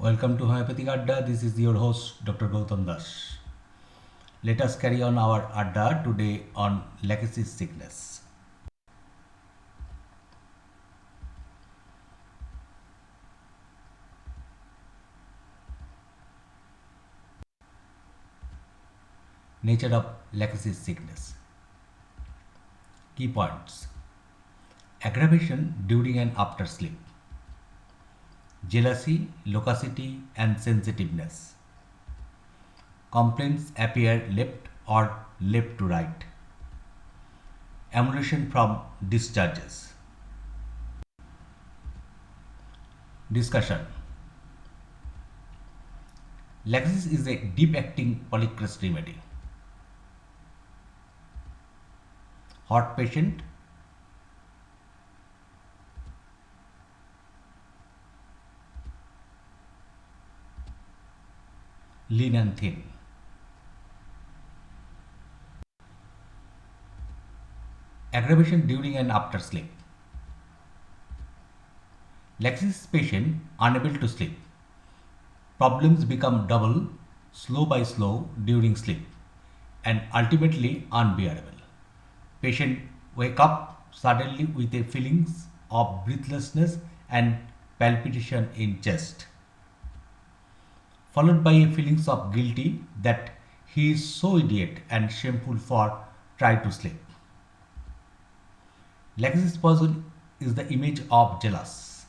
Welcome to Homeopathic Adda. This is your host Dr. Gautam Das. Let us carry on our Adda today on Lachesis sickness. Nature of Lachesis sickness. Key points: aggravation during and after sleep, jealousy, loquacity, and sensitiveness. Complaints appear left or left to right. Emulation from discharges. Discussion: Laxis is a deep acting polycrest remedy. Hot patient, lean and thin. Aggravation during and after sleep. Laxis patient unable to sleep. Problems become double, slow by slow during sleep, and ultimately unbearable. Patient wake up suddenly with a feelings of breathlessness and palpitation in chest, followed by a feelings of guilty that he is so idiot and shameful for try to sleep. Laxis person is the image of jealous,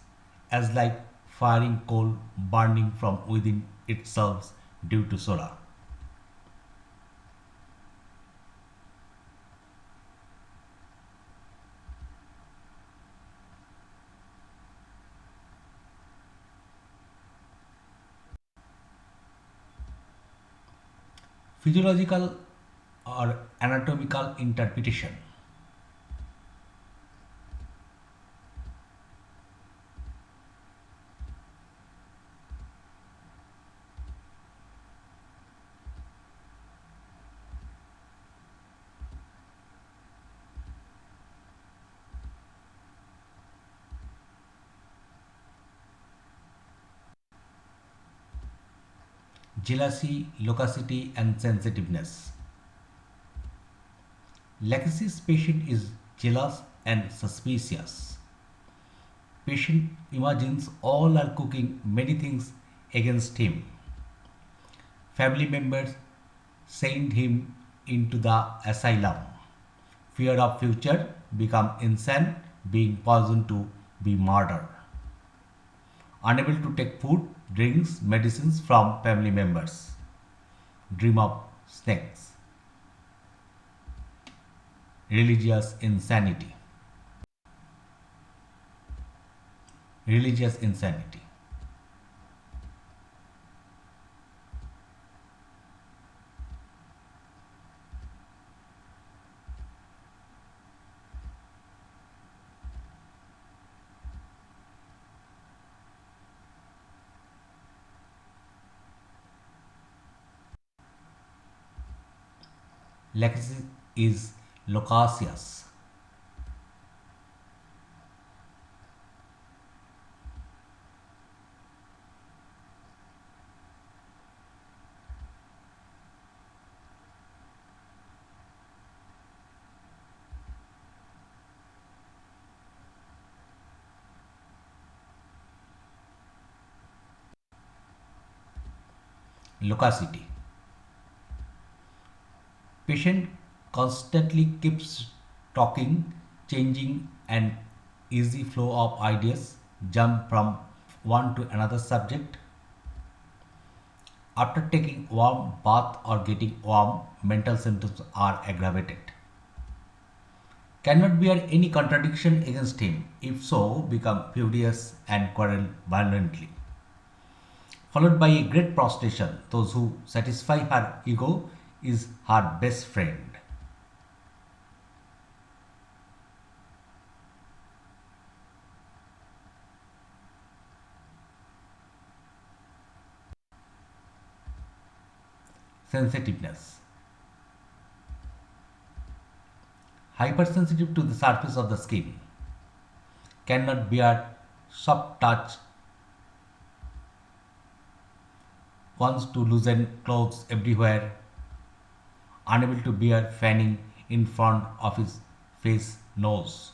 as like firing coal burning from within itself due to soda. Physiological or anatomical interpretation. Jealousy, loquacity, and sensitiveness. Lachesis patient is jealous and suspicious. Patient imagines all are cooking many things against him. Family members send him into the asylum. Fear of future become insane, being poisoned to be murdered. Unable to take food, drinks, medicines from family members. Dream of snakes. Religious insanity. Religious insanity. Lachesis is loquacious. Loquacity. Patient constantly keeps talking, changing an easy flow of ideas, jump from one to another subject. After taking warm bath or getting warm, mental symptoms are aggravated. Cannot bear any contradiction against him, if so, become furious and quarrel violently. Followed by a great prostration, those who satisfy her ego is her best friend. Sensitiveness. Hypersensitive to the surface of the skin. Cannot bear soft touch wants to loosen clothes everywhere, unable to bear fanning in front of his face, nose.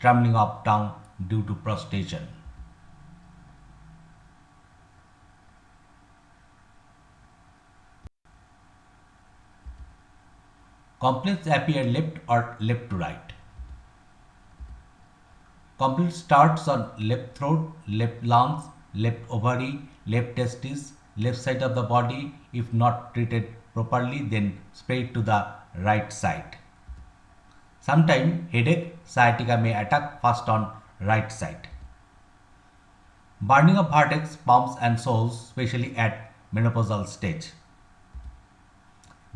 Trembling up tongue due to prostration. Complaints appear left or left to right. Complaint starts on left throat, left lungs, left ovary, left testis, left side of the body. If not treated properly, then spread to the right side. Sometimes headache, sciatica may attack first on right side. Burning of vertex, palms and soles, especially at menopausal stage.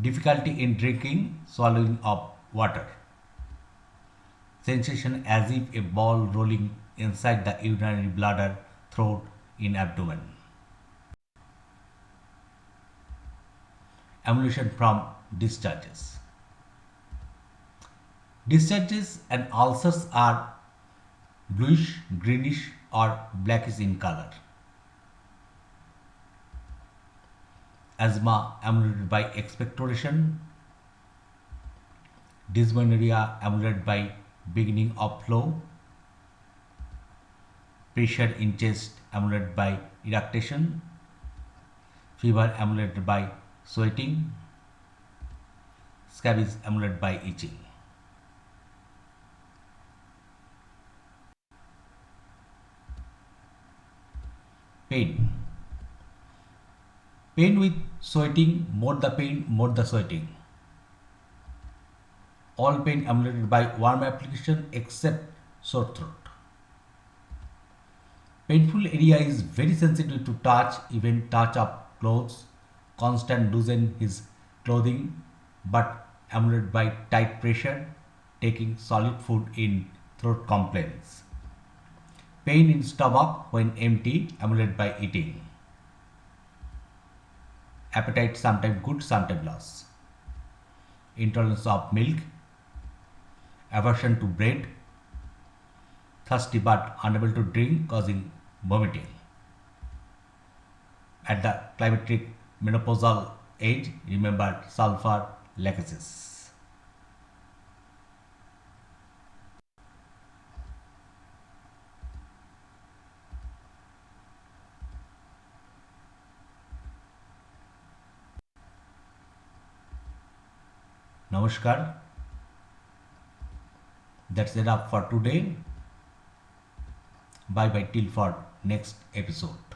Difficulty in drinking, swallowing of water. Sensation as if a ball rolling inside the urinary bladder, throat, in abdomen. Emulsion from discharges. Discharges and ulcers are bluish, greenish or blackish in color. Asthma emulated by expectoration. Dysmenorrhea emulated by beginning of flow. Pressure in chest emulated by eructation. Fever emulated by sweating. Scabies emulated by itching. Pain. Pain with sweating, more the pain, more the sweating. All pain emulated by warm application except sore throat. Painful area is very sensitive to touch, even touch of clothes. Constant loosen his clothing, but emulated by tight pressure, taking solid food in throat complaints. Pain in stomach when empty, emulated by eating. Appetite sometimes good, sometimes loss. Intolerance of milk. Aversion to bread. Thirsty but unable to drink, causing vomiting. At the climacteric menopausal age, remember sulfur laxasis. Namaskar. That's enough for today. Bye bye till for next episode.